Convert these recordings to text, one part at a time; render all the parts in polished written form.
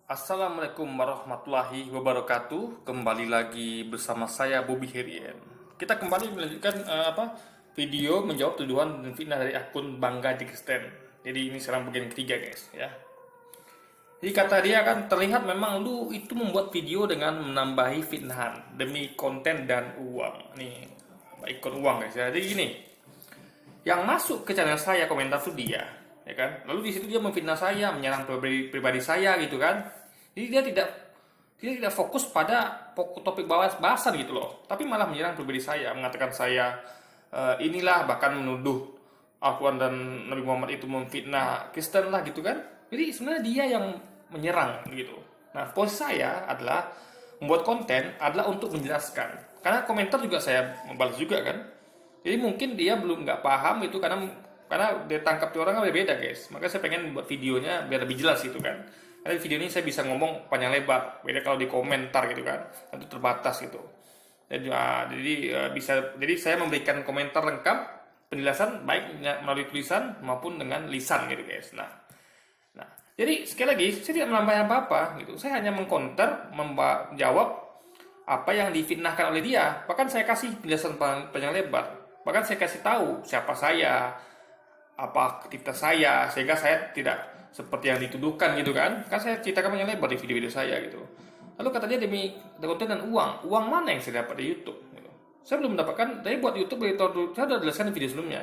Assalamualaikum warahmatullahi wabarakatuh. Kembali lagi bersama saya Bobby Herian. Kita kembali melanjutkan video menjawab tuduhan dan fitnah dari akun Bangga di Kristen. Jadi ini sekarang bagian ketiga guys ya. Jadi kata dia kan terlihat memang lu itu membuat video dengan menambahi fitnahan demi konten dan uang. Nih ikon uang guys ya. Jadi gini, yang masuk ke channel saya komentar tuh ya kan. Lalu di situ dia memfitnah saya, menyerang pribadi saya gitu kan. Jadi dia tidak fokus pada topik bahasan gitu loh, tapi malah menyerang pribadi saya, mengatakan saya inilah, bahkan menuduh Al-Quran dan Nabi Muhammad itu memfitnah Kristen lah gitu kan. Jadi sebenarnya dia yang menyerang gitu. Nah, posisi saya adalah membuat konten adalah untuk menjelaskan. Karena komentar juga saya membalas juga kan. Jadi mungkin dia belum nggak paham itu karena dia tangkap orang kan beda guys. Maka saya pengen buat videonya biar lebih jelas gitu kan. Karena di video ini saya bisa ngomong panjang lebar. Beda kalau di komentar gitu kan. Itu terbatas gitu. Jadi saya memberikan komentar lengkap, penjelasan baik melalui tulisan maupun dengan lisan gitu guys. Nah, jadi sekali lagi saya tidak menambahkan apa-apa gitu. Saya hanya mengkonter, menjawab apa yang difitnahkan oleh dia. Bahkan saya kasih penjelasan panjang lebar. Bahkan saya kasih tahu siapa saya, apa aktivitas saya, sehingga saya tidak seperti yang dituduhkan gitu kan. Kan saya ceritakan panjang lebar di video-video saya gitu. Lalu katanya demi konten dan uang. Uang mana yang saya dapat di YouTube? Gitu. Saya belum mendapatkan, tapi buat YouTube dari tahun dulu, saya sudah jelaskan di video sebelumnya.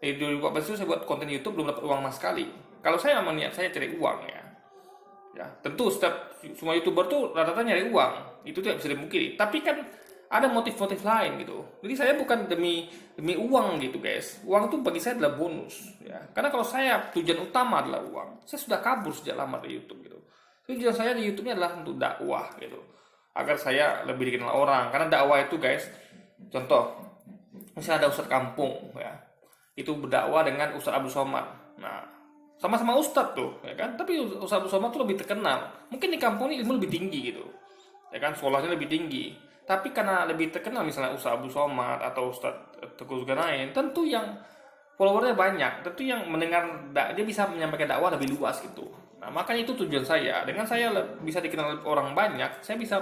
Dari 2014 itu saya buat konten YouTube belum dapat uang sama sekali. Kalau saya memang niat saya cari uang ya. Ya, tentu setiap semua YouTuber tuh rata-rata nyari uang. Itu tidak bisa dimungkiri. Tapi kan ada motif-motif lain gitu. Jadi saya bukan demi demi uang gitu, guys. Uang itu bagi saya adalah bonus ya. Karena kalau saya tujuan utama adalah uang, saya sudah kabur sejak lama dari YouTube gitu. Tujuan saya di YouTube-nya adalah untuk dakwah gitu. Agar saya lebih dikenal orang. Karena dakwah itu, guys, contoh, misalnya ada ustadz kampung ya. Itu berdakwah dengan Ustadz Abdul Somad. Nah, sama-sama ustadz tuh ya kan, tapi Ustadz Abdul Somad tuh lebih terkenal. Mungkin di kampung ini ilmu lebih tinggi gitu ya kan, sekolahnya lebih tinggi, tapi karena lebih terkenal misalnya Ustadz Abdul Somad atau Ustadz Teguh Zulkarnain, tentu yang followernya banyak, tentu yang mendengar dia bisa menyampaikan dakwah lebih luas gitu. Nah, makanya itu tujuan saya, dengan saya bisa dikenal orang banyak, saya bisa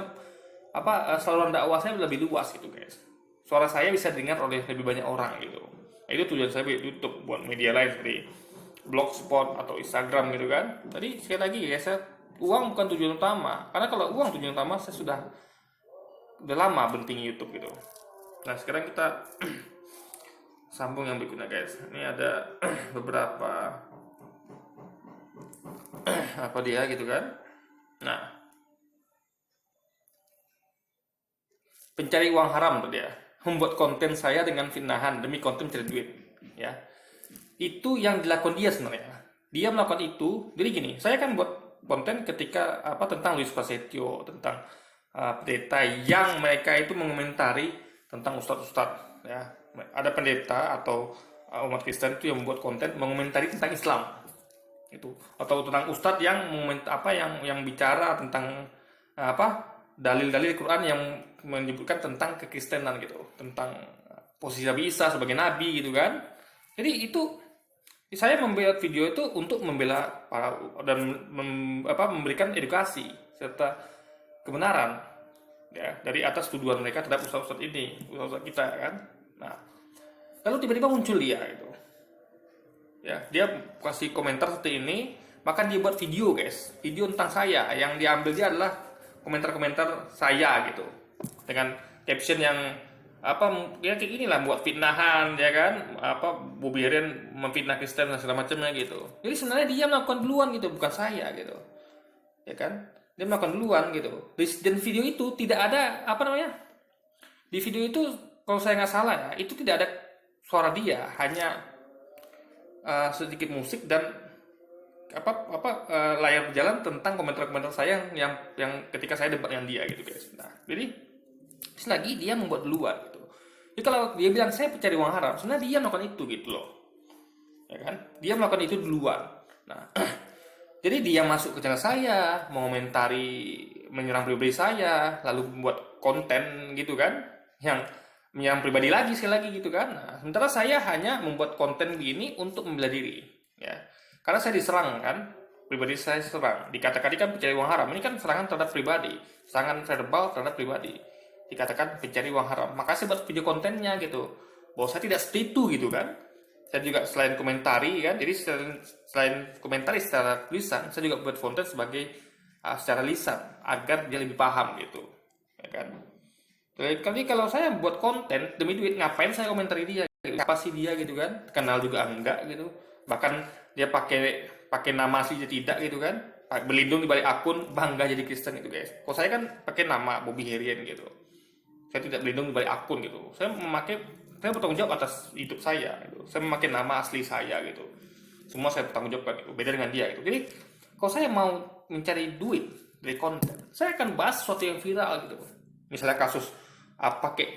saluran dakwah saya lebih luas gitu guys, suara saya bisa didengar oleh lebih banyak orang gitu. Nah, itu tujuan saya buat YouTube, buat media lain seperti Blogspot atau Instagram gitu kan. Tadi sekali lagi ya, saya uang bukan tujuan utama. Karena kalau uang tujuan utama, saya udah lama benting YouTube gitu. Nah, sekarang kita sambung yang berikutnya guys. Ini ada beberapa apa dia gitu kan. Nah, pencari uang haram tuh dia. Membuat konten saya dengan fitnahan demi konten mencari duit. Ya, itu yang dilakukan dia sebenarnya. Dia melakukan itu. Jadi gini, saya kan buat konten ketika tentang Luis Prasetyo, tentang pendeta yang mereka itu mengomentari tentang ustadz-ustadz ya. Ada pendeta atau umat Kristen itu yang membuat konten mengomentari tentang Islam itu, atau tentang ustadz yang yang bicara tentang dalil-dalil Quran yang menyebutkan tentang kekristenan gitu, tentang posisi Nabi Isa sebagai nabi gitu kan. Jadi itu saya membuat video itu untuk membela para dan memberikan edukasi serta kebenaran ya dari atas tuduhan mereka terhadap ustadz-ustadz ini, ustadz kita kan. Nah, lalu tiba-tiba muncul dia itu. Ya, dia kasih komentar seperti ini, bahkan dia buat video, guys. Video tentang saya, yang diambil dia adalah komentar-komentar saya gitu. Dengan caption yang ya kayak gini lah, buat fitnahan ya kan, Bobby Herian memfitnah Kristen dan segala macamnya gitu. Jadi sebenarnya dia melakukan duluan gitu, bukan saya gitu, ya kan, dia melakukan duluan gitu. Dan video itu tidak ada di video itu, kalau saya nggak salah ya, itu tidak ada suara dia, hanya sedikit musik dan layar berjalan tentang komentar-komentar saya yang ketika saya debat dengan dia gitu guys. Nah, jadi selagi dia membuat duluan gitu. Jadi kalau dia bilang saya pencari uang haram, sebenarnya dia melakukan itu gitu loh, ya kan? Dia melakukan itu duluan. Nah, jadi dia masuk ke channel saya, mengomentari, menyerang pribadi saya, lalu membuat konten gitu kan, yang menyerang pribadi lagi sekali lagi gitu kan. Nah, sementara saya hanya membuat konten begini untuk membela diri, ya. Karena saya diserang kan, pribadi saya serang. Dikatakan ini kan pencari uang haram. Ini kan serangan terhadap pribadi, serangan verbal terhadap pribadi. Dikatakan pencari uang haram. Maka saya buat video kontennya gitu. Bahwa saya tidak seperti itu gitu kan. Saya juga selain komentari kan, jadi selain komentari secara tulisan, saya juga buat konten sebagai secara lisan agar dia lebih paham gitu, ya kan. Jadi kalau saya buat konten demi duit, ngapain saya komentari dia? Apa sih dia gitu kan? Kenal juga enggak gitu. Bahkan dia pakai pakai nama aslinya tidak gitu kan? Berlindung di balik akun bangga jadi Kristen gitu guys. Kalau saya kan pakai nama Bobby Herian gitu. Saya tidak berlindung di balik akun gitu. Saya bertanggung jawab atas hidup saya gitu. Saya memakai nama asli saya gitu. Semua saya bertanggung jawabkan gitu. Beda dengan dia gitu. Jadi kalau saya mau mencari duit dari konten, saya akan bahas sesuatu yang viral gitu. Misalnya kasus apa kayak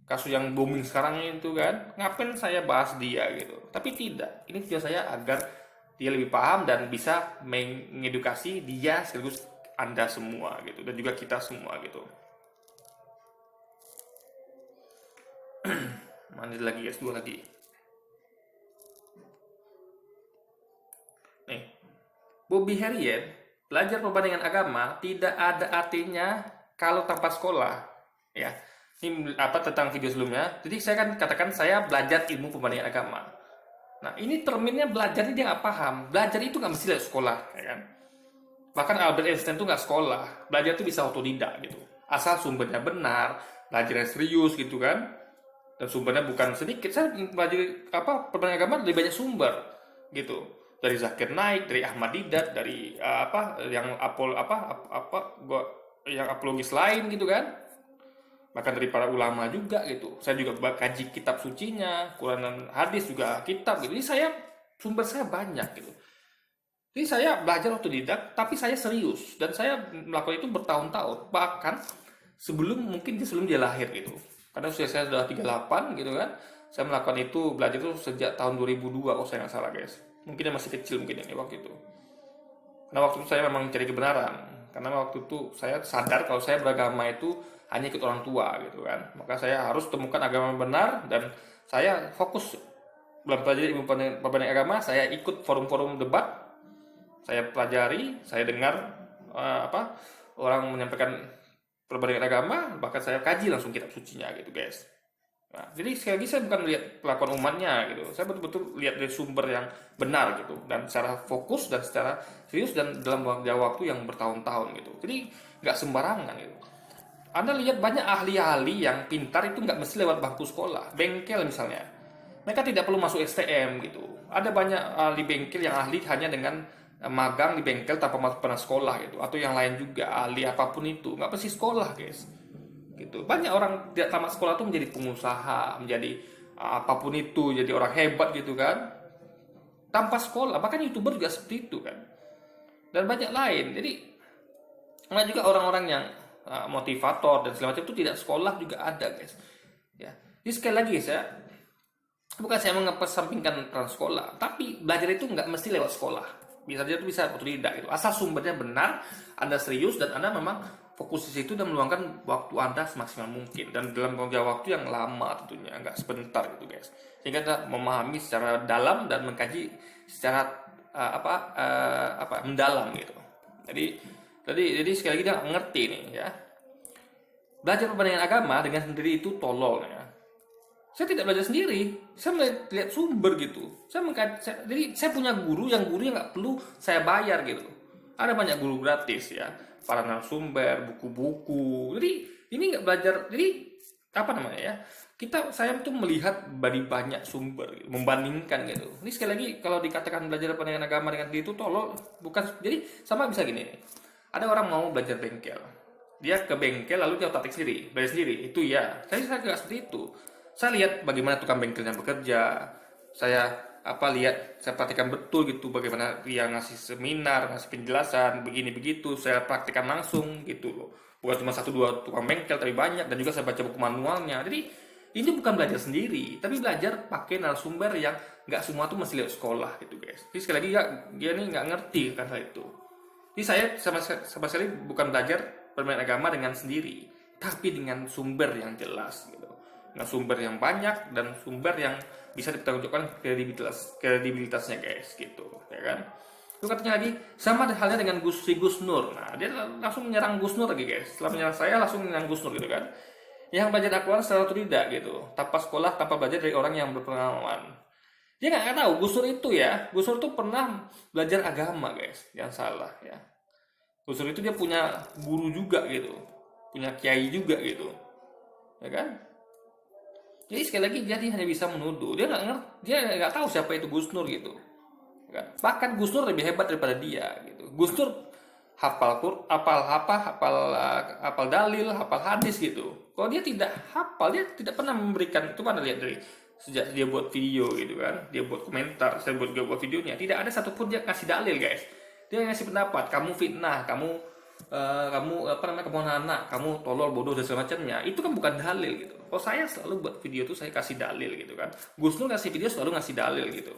kasus yang booming sekarang itu kan, ngapain saya bahas dia gitu. Tapi tidak, ini tujuan saya agar dia lebih paham dan bisa mengedukasi dia sekaligus Anda semua gitu, dan juga kita semua gitu. Mandi lagi guys, dua lagi nih. Bobby Herian, belajar perbandingan agama tidak ada artinya kalau tanpa sekolah, ya. Ini apa tentang video sebelumnya. Jadi saya kan katakan saya belajar ilmu perbandingan agama. Nah ini terminnya belajar dia nggak paham. Belajar itu nggak mesti dari sekolah, ya kan? Bahkan Albert Einstein tuh nggak sekolah. Belajar itu bisa otodidak gitu. Asal sumbernya benar, belajarnya serius gitu kan. Dan sumbernya bukan sedikit. Saya belajar perbandingan agama dari banyak sumber gitu. Dari Zakir Naik, dari Ahmad Didat, dari yang yang apologis lain gitu kan. Bahkan dari para ulama juga gitu. Saya juga kaji kitab sucinya, Quran dan hadis juga kitab gitu. Jadi sumber saya banyak gitu. Jadi saya belajar otodidak, tapi saya serius dan saya melakukan itu bertahun-tahun. Bahkan mungkin sebelum dia lahir gitu. Karena usia saya sudah 38 gitu kan. Saya melakukan itu, belajar itu sejak tahun 2002 kalau saya nggak salah guys. Mungkin dia masih kecil mungkin ini waktu itu. Karena waktu itu saya memang mencari kebenaran. Karena waktu itu saya sadar kalau saya beragama itu hanya ikut orang tua gitu kan. Maka saya harus temukan agama yang benar dan saya fokus belajar ilmu perbandingan agama. Saya ikut forum-forum debat, saya pelajari, saya dengar orang menyampaikan perbandingan agama, bahkan saya kaji langsung kitab sucinya gitu guys. Nah, jadi sekali lagi saya bukan lihat kelakuan umatnya gitu, saya betul-betul lihat dari sumber yang benar gitu, dan secara fokus dan secara serius dan dalam waktu yang bertahun-tahun gitu. Jadi nggak sembarangan gitu. Anda lihat banyak ahli-ahli yang pintar itu nggak mesti lewat bangku sekolah, bengkel misalnya. Mereka tidak perlu masuk STM gitu. Ada banyak ahli bengkel yang ahli hanya dengan magang di bengkel tanpa pernah sekolah gitu, atau yang lain juga ahli apapun itu nggak pasti sekolah guys gitu. Banyak orang tidak tamat sekolah tuh menjadi pengusaha, menjadi apapun itu, jadi orang hebat gitu kan tanpa sekolah. Bahkan YouTuber juga seperti itu kan, dan banyak lain. Jadi ada juga orang-orang yang motivator dan segala macam itu tidak sekolah juga ada guys ya. Jadi sekali lagi bukan saya mengesampingkan peran sekolah, tapi belajar itu nggak mesti lewat sekolah. Bisa saja itu bisa otodidak itu. Asal sumbernya benar, Anda serius dan Anda memang fokus di situ dan meluangkan waktu Anda semaksimal mungkin dan dalam jangka waktu yang lama tentunya, nggak sebentar gitu guys. Sehingga Anda memahami secara dalam dan mengkaji secara mendalam gitu. Jadi sekali lagi dia ngerti nih ya. Belajar perbandingan agama dengan sendiri itu tolol ya. Saya tidak belajar sendiri, saya melihat sumber gitu. Jadi saya punya guru yang nggak perlu saya bayar gitu. Ada banyak guru gratis ya, para narasumber, buku-buku. Jadi ini nggak belajar. Jadi ya? Saya tuh melihat dari banyak sumber, gitu, membandingkan gitu. Ini sekali lagi kalau dikatakan belajar perbandingan agama dengan diri itu tolol, bukan. Jadi sama bisa gini. Ada orang mau belajar bengkel, dia ke bengkel lalu dia otak sendiri, belajar sendiri. Itu ya. Saya nggak seperti itu. Saya lihat bagaimana tukang bengkelnya bekerja. Saya perhatikan betul gitu bagaimana dia ngasih seminar, ngasih penjelasan begini begitu. Saya praktikkan langsung gitu loh. Bukan cuma 1-2 tukang bengkel tapi banyak, dan juga saya baca buku manualnya. Jadi ini bukan belajar sendiri, tapi belajar pakai narasumber yang nggak semua tuh mesti lewat sekolah gitu guys. Jadi sekali lagi dia ini nggak ngerti kan hal itu. Jadi saya sama sekali bukan belajar perbandingan agama dengan sendiri, tapi dengan sumber yang jelas gitu. Dengan sumber yang banyak dan sumber yang bisa dipertanggungjawabkan kredibilitasnya guys gitu ya kan. Itu katanya lagi sama halnya dengan Gus Nur. Nah, dia langsung menyerang Gus Nur lagi guys. Setelah menyerang saya langsung menyerang Gus Nur gitu kan. Yang belajar Al-Quran secara otodidak gitu, tanpa sekolah, tanpa belajar dari orang yang berpengalaman. Dia nggak tahu Gus Nur itu ya. Gus Nur itu pernah belajar agama guys, yang salah ya. Gus Nur itu dia punya guru juga gitu, punya kiai juga gitu, ya kan? Jadi sekali lagi dia hanya bisa menuduh. Dia nggak ngerti, dia nggak tahu siapa itu Gus Nur gitu. Kan? Bahkan Gus Nur lebih hebat daripada dia gitu. Gus Nur hafal hafal dalil, hafal hadis gitu. Kalau dia tidak hafal, dia tidak pernah memberikan, itu mana lihat dari sejak dia buat video gitu kan, dia buat komentar, saya buat videonya, tidak ada satupun dia kasih dalil guys. Dia ngasih pendapat, kamu fitnah, kamu kamu anak, kamu tolol, bodoh dan segala macamnya. Itu kan bukan dalil gitu. Kalau saya selalu buat video tuh saya kasih dalil gitu kan. Gus Nur ngasih video selalu ngasih dalil gitu.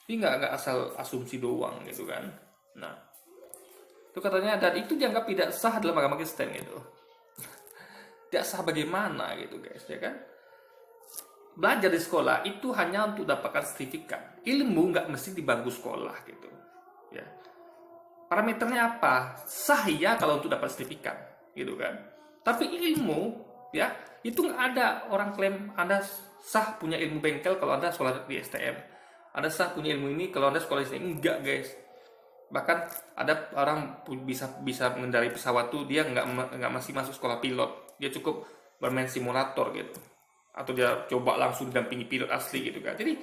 Jadi nggak asal asumsi doang gitu kan. Nah, itu katanya, dan itu dianggap tidak sah dalam agama Kristen gitu. Tidak sah bagaimana gitu guys, ya kan? Belajar di sekolah itu hanya untuk dapatkan sertifikat. Ilmu nggak mesti di bangku sekolah gitu. Ya. Parameternya apa? Sah ya kalau untuk dapat sertifikat gitu kan. Tapi ilmu ya, itu nggak ada orang klaim Anda sah punya ilmu bengkel kalau Anda sekolah di STM. Anda sah punya ilmu ini kalau Anda sekolah di STM. Enggak guys. Bahkan ada orang bisa mengendarai pesawat tuh dia nggak masih masuk sekolah pilot. Dia cukup bermain simulator gitu. Atau dia coba langsung dampingi pilot asli gitu kan. Jadi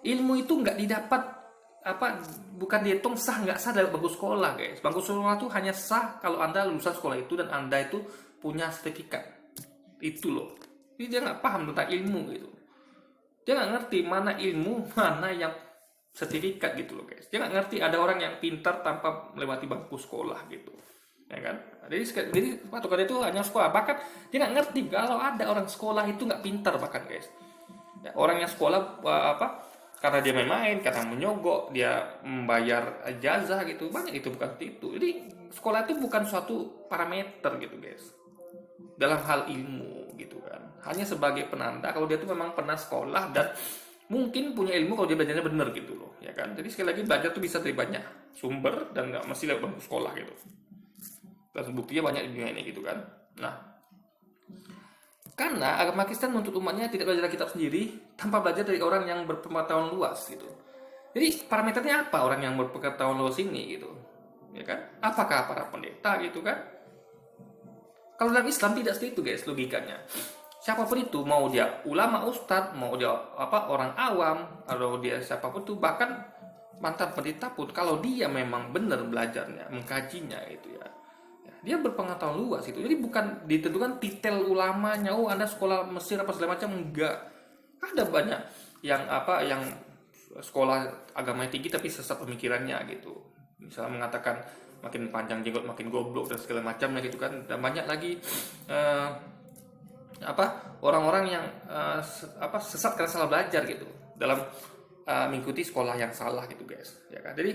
ilmu itu nggak didapat bukan dihitung sah nggak sah dari bangku sekolah guys. Bangku sekolah itu hanya sah kalau Anda lulusan sekolah itu dan Anda itu punya sertifikat. Itu loh. Jadi dia nggak paham tentang ilmu gitu. Dia nggak ngerti mana ilmu, mana yang sertifikat gitu loh guys. Dia nggak ngerti ada orang yang pintar tanpa melewati bangku sekolah gitu, ya kan? Jadi patokan itu hanya sekolah. Bahkan dia nggak ngerti kalau ada orang sekolah itu nggak pintar bahkan guys. Ya, orang yang sekolah karena dia main-main, karena menyogok, dia membayar jazah gitu, banyak itu bukan itu. Jadi sekolah itu bukan suatu parameter gitu guys dalam hal ilmu gitu kan. Hanya sebagai penanda kalau dia itu memang pernah sekolah dan mungkin punya ilmu kalau dia belajarnya benar gitu loh, ya kan? Jadi sekali lagi belajar tuh bisa dari banyak sumber dan nggak mesti lewat bangku sekolah gitu. Dan buktinya banyak di dunia ini gitu kan. Nah, karena agama Kristen menuntut umatnya tidak belajar kitab sendiri tanpa belajar dari orang yang berpengetahuan luas gitu. Jadi parameternya apa orang yang berpengetahuan luas ini gitu, ya kan? Apakah para pendeta gitu kan? Kalau dalam Islam tidak seperti itu guys logikanya. Siapapun itu, mau dia ulama, ustadz, mau dia orang awam, atau dia siapapun itu, bahkan mantan pendeta pun, kalau dia memang benar belajarnya, mengkajinya itu ya, dia berpengetahuan luas itu. Jadi bukan ditentukan titel ulamanya, oh Anda sekolah Mesir apa segala macam, enggak. Ada banyak yang yang sekolah agamanya tinggi tapi sesat pemikirannya gitu. Misalnya mengatakan makin panjang jenggot makin goblok dan segala macamnya gitu kan. Dan banyak lagi orang-orang yang sesat karena salah belajar gitu dalam mengikuti sekolah yang salah gitu guys, ya kan? Jadi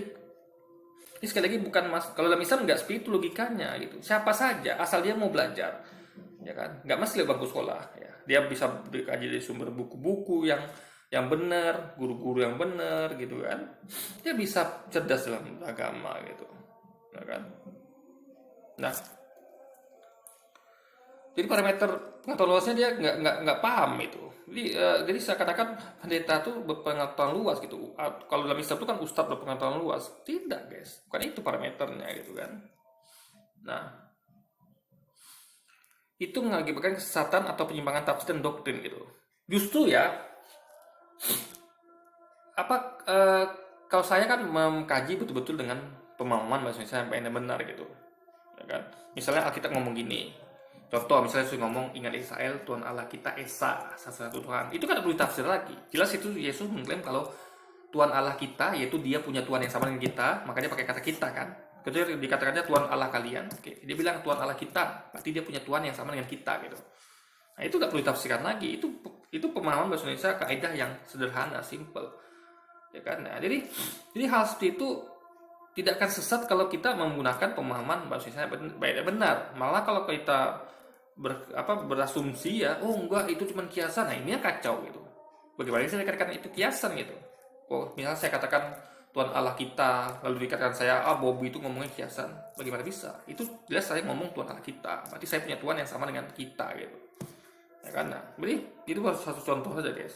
ini sekali lagi bukan kalau dalam Islam nggak seperti itu logikanya gitu. Siapa saja asal dia mau belajar, ya kan? Nggak mesti lewat bangku sekolah ya. Dia bisa dikaji dari sumber buku-buku yang benar, guru-guru yang benar gitu kan. Dia bisa cerdas dalam agama gitu, ya kan? Nah, jadi parameter pengetahuan luasnya dia nggak paham itu. Jadi seakan-akan pendeta tuh berpengetahuan luas gitu. Kalau dalam Islam itu kan ustadz berpengetahuan luas. Tidak guys, bukan itu parameternya gitu kan. Nah, itu mengakibatkan kesesatan atau penyimpangan tafsir dan doktrin gitu. Justru ya, kalau saya kan mengkaji betul-betul dengan pemahaman bahasa Indonesia yang benar gitu, ya kan? Misalnya Alkitab ngomong gini. Contoh misalnya saya ngomong ingat Israel Tuhan Allah kita Esa satu Tuhan, itu kan perlu tafsir lagi. Jelas itu Yesus mengklaim kalau Tuhan Allah kita yaitu dia punya Tuhan yang sama dengan kita, makanya pakai kata kita kan. Ketika dikatakannya Tuhan Allah kalian, oke, dia bilang Tuhan Allah kita, berarti dia punya Tuhan yang sama dengan kita gitu. Nah itu nggak perlu ditafsirkan lagi, itu pemahaman bahasa Indonesia kaidah yang sederhana, simple, ya kan. Nah, jadi hal seperti itu tidak akan sesat kalau kita menggunakan pemahaman bahasa Indonesia benar. Malah kalau kita berasumsi ya, oh enggak itu cuma kiasan, nah ini kacau gitu. Bagaimana saya katakan itu kiasan gitu? Oh misalnya saya katakan Tuhan Allah kita, lalu dikatakan saya, Bobby itu ngomongnya kiasan. Bagaimana bisa? Itu jelas saya ngomong Tuhan Allah kita. Berarti saya punya Tuhan yang sama dengan kita gitu. Ya kan? Nah, jadi itu baru satu contoh saja guys.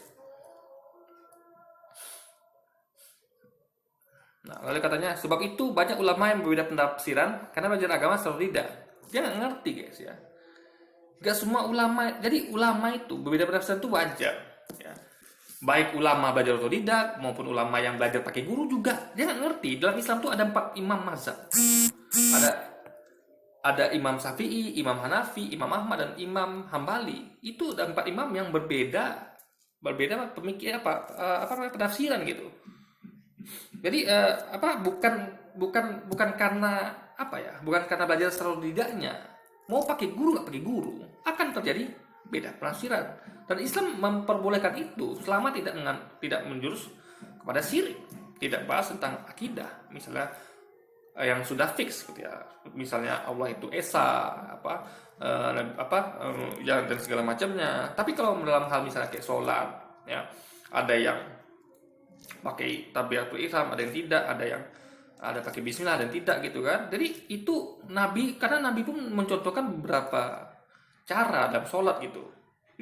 Nah, lalu katanya, sebab itu banyak ulama yang berbeda penafsiran karena belajar agama selalu tidak. Dia nggak ngerti guys ya. Gak semua ulama, jadi ulama itu berbeda penafsiran itu wajar. Ya. Baik ulama belajar otodidak maupun ulama yang belajar pakai guru juga dia nggak ngerti. Dalam Islam tuh ada 4 imam mazhab. Ada Imam Syafi'i, Imam Hanafi, Imam Ahmad dan Imam Hambali. Itu ada 4 imam yang berbeda pemikiran penafsiran gitu. Jadi bukan karena bukan karena belajar selalu tidaknya. Mau pakai guru nggak pakai guru akan terjadi beda penafsiran. Dan Islam memperbolehkan itu selama tidak menjurus kepada syirik, tidak bahas tentang akidah, misalnya yang sudah fix gitu ya, misalnya Allah itu esa dan segala macamnya. Tapi kalau dalam hal misalnya kayak sholat ya, ada yang pakai tabiatul ihram, ada yang tidak, ada pakai bismillah dan tidak gitu kan. Jadi itu karena Nabi pun mencontohkan beberapa cara dalam sholat gitu.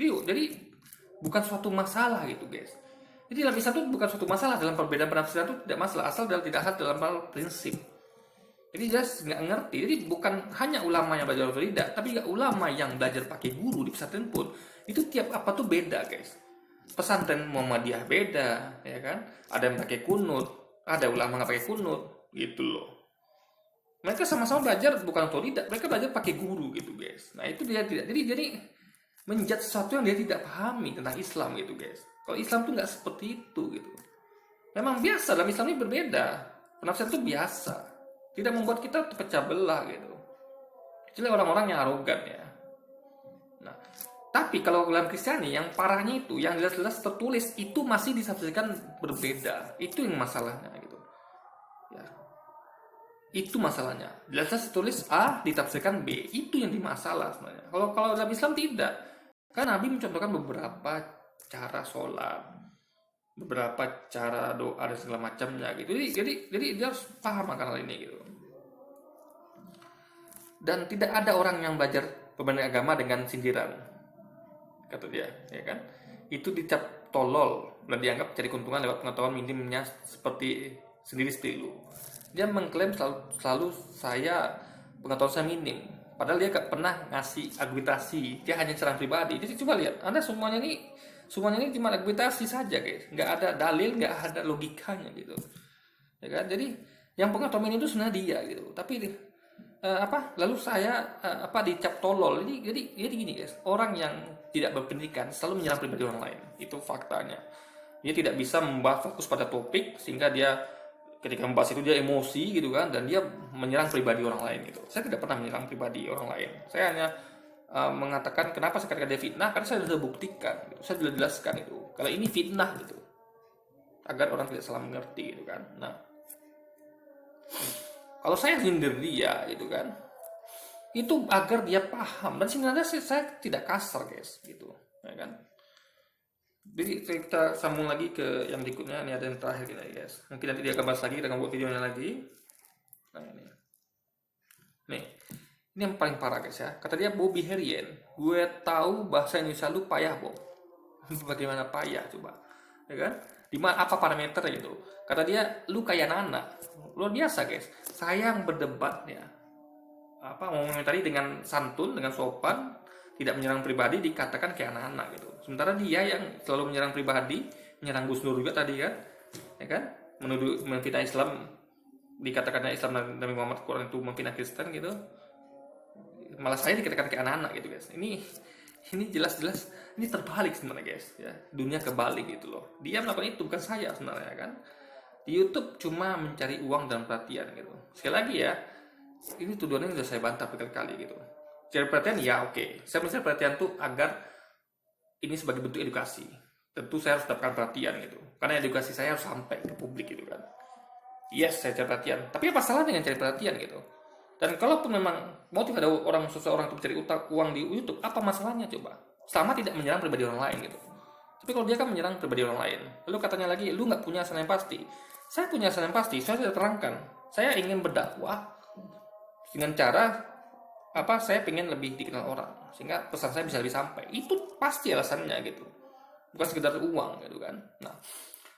Jadi bukan suatu masalah gitu guys. Jadi dalam Islam itu bukan suatu masalah, dalam perbedaan penafsiran itu tidak masalah, asal tidak asal dalam hal prinsip. Jadi jelas nggak ngerti. Jadi bukan hanya ulama yang belajar atau tidak, tapi juga ulama yang belajar pakai guru di pesantren pun itu tiap apa tuh beda guys. Pesantren Muhammadiyah beda, ya kan? Ada yang pakai kunut, ada ulama nggak pakai kunut, gitu loh. Mereka sama-sama belajar bukan atau tidak, mereka belajar pakai guru gitu guys. Nah itu dia tidak. Jadi menjudge sesuatu yang dia tidak pahami tentang Islam gitu guys. Kalau Islam tuh nggak seperti itu gitu. Memang biasa, dalam Islam ini berbeda. Penafsiran itu biasa. Tidak membuat kita terpecah belah gitu. Kecuali orang-orang yang arogan ya. Nah, tapi kalau dalam Kristiani yang parahnya itu, yang jelas-jelas tertulis itu masih ditafsirkan berbeda. Itu yang masalahnya gitu. Ya. Itu masalahnya. Jelas-jelas tertulis A ditafsirkan B. Itu yang dimasalah sebenarnya. Kalau dalam Islam tidak. Kan Nabi mencontohkan beberapa cara sholat, beberapa cara doa dan segala macamnya gitu. Jadi dia harus paham akan hal ini gitu. Dan tidak ada orang yang belajar perbedaan agama dengan sindiran, kata dia, ya kan? Itu dicap tolol dan dianggap cari keuntungan lewat pengetahuan minimnya seperti lu. Dia mengklaim selalu saya pengetahuan saya minim, padahal dia gak pernah ngasih argumentasi, dia hanya serang pribadi. Jadi coba lihat, Anda semuanya ini cuma argumentasi saja guys, nggak ada dalil, nggak ada logikanya gitu, ya kan? Jadi yang pengetahuan minim itu sebenarnya dia gitu, tapi lalu saya dicap tolol. Jadi gini guys, orang yang tidak berpendidikan selalu menyerang pribadi orang lain, itu faktanya. Dia tidak bisa membahas fokus pada topik, sehingga dia ketika membahas itu dia emosi gitu kan, dan dia menyerang pribadi orang lain gitu. Saya tidak pernah menyerang pribadi orang lain, saya hanya mengatakan kenapa sekarang dia fitnah, karena saya sudah buktikan gitu. Saya sudah jelaskan itu kalau ini fitnah gitu, agar orang tidak salah mengerti gitu kan. Nah, kalau saya sindir dia gitu kan, itu agar dia paham. Dan sebenarnya saya tidak kasar guys gitu, ya kan. Jadi kita sambung lagi ke yang berikutnya. Ini ada yang terakhir kita guys, mungkin nanti dia akan bahas lagi, kita akan buat videonya lagi. Nah ini nih, ini yang paling parah guys ya. Kata dia, Bobby Herien, gue tahu bahasa Indonesia lu payah Bob. Bagaimana payah coba, ya kan? Apa parameter gitu? Kata dia, lu kayak Nana. Luar biasa guys. Saya yang berdebat ya, mengomentari dengan santun, dengan sopan, tidak menyerang pribadi, dikatakan kayak anak-anak gitu. Sementara dia yang selalu menyerang pribadi, menyerang Gus Dur juga tadi kan, ya kan? Menuduh memfitnah Islam, dikatakannya Islam dan Nabi Muhammad Quran itu memfitnah Kristen gitu. Malah saya dikatakan kayak anak-anak gitu guys. Ini jelas-jelas ini terbalik sebenarnya guys ya. Dunia kebalik gitu loh. Dia melakukan itu, bukan saya sebenarnya kan. Di YouTube cuma mencari uang dan perhatian gitu. Sekali lagi ya, ini tuduhannya sudah saya bantah berkali-kali gitu. Cari perhatian ya oke. Saya mencari perhatian tuh agar ini sebagai bentuk edukasi. Tentu saya harus dapatkan perhatian gitu. Karena edukasi saya harus sampai ke publik gitu kan. Yes, saya cari perhatian. Tapi apa salah dengan cari perhatian gitu? Dan kalaupun memang motif ada seseorang untuk mencari uang di YouTube, apa masalahnya coba? Selama tidak menyerang pribadi orang lain gitu. Tapi kalau dia kan menyerang pribadi orang lain, lalu katanya lagi, lu nggak punya asal yang pasti. Saya punya alasan yang pasti, saya sudah terangkan. Saya ingin berdakwah dengan cara saya pengen lebih dikenal orang sehingga pesan saya bisa lebih sampai. Itu pasti alasannya gitu. Bukan sekedar uang gitu kan. Nah,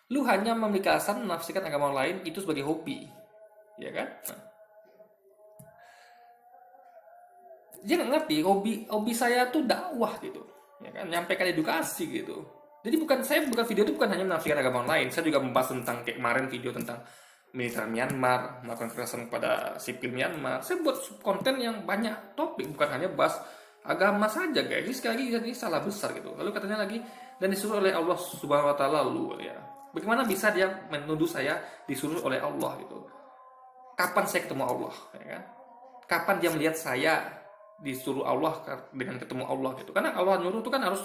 lu hanya memiliki alasan menafsirkan agama lain itu sebagai hobi. Ya kan? Nah, dia nggak ngerti hobi saya tuh dakwah gitu. Ya kan? Nyampaikan edukasi gitu. Jadi saya bukan video itu bukan hanya menafsirkan agama lain, saya juga membahas tentang kayak kemarin video tentang militer Myanmar, melakukan kekerasan kepada sipil Myanmar. Saya buat konten yang banyak topik, bukan hanya bahas agama saja guys. Ini sekali lagi ini salah besar gitu. Lalu katanya lagi dan disuruh oleh Allah Subhanahu wa taala lalu ya. Bagaimana bisa dia menuduh saya disuruh oleh Allah gitu? Kapan saya ketemu Allah ya kan? Kapan dia melihat saya disuruh Allah dengan ketemu Allah gitu? Karena Allah nyuruh itu kan harus,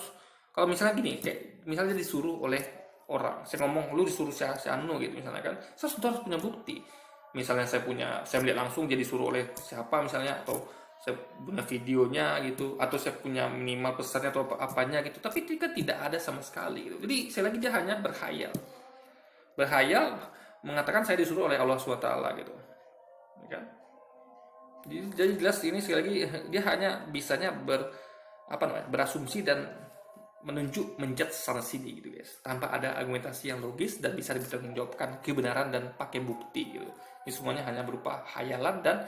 kalau misalnya gini, kayak misalnya disuruh oleh orang, saya ngomong lu disuruh si Anu gitu misalnya kan, saya sudah harus punya bukti. Misalnya saya melihat langsung jadi disuruh oleh siapa misalnya, atau saya punya videonya gitu, atau saya punya minimal pesannya atau apanya gitu, tapi itu kan tidak ada sama sekali gitu. Jadi saya lagi dia hanya berhayal mengatakan saya disuruh oleh Allah SWT gitu ya kan. Jadi jelas ini sekali lagi dia hanya bisanya berasumsi dan menjudge sana sini gitu guys, tanpa ada argumentasi yang logis dan bisa dipertanggungjawabkan kebenaran dan pakai bukti gitu. Ini semuanya hanya berupa hayalan dan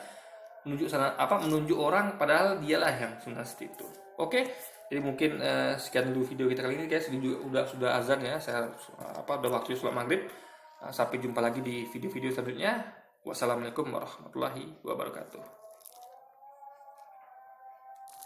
menunjuk orang padahal dialah yang sebenarnya seperti itu. Oke, jadi mungkin sekian dulu video kita kali ini guys. Ini juga sudah azan ya, saya udah waktu sholat maghrib. Sampai jumpa lagi di video-video selanjutnya. Wassalamualaikum warahmatullahi wabarakatuh.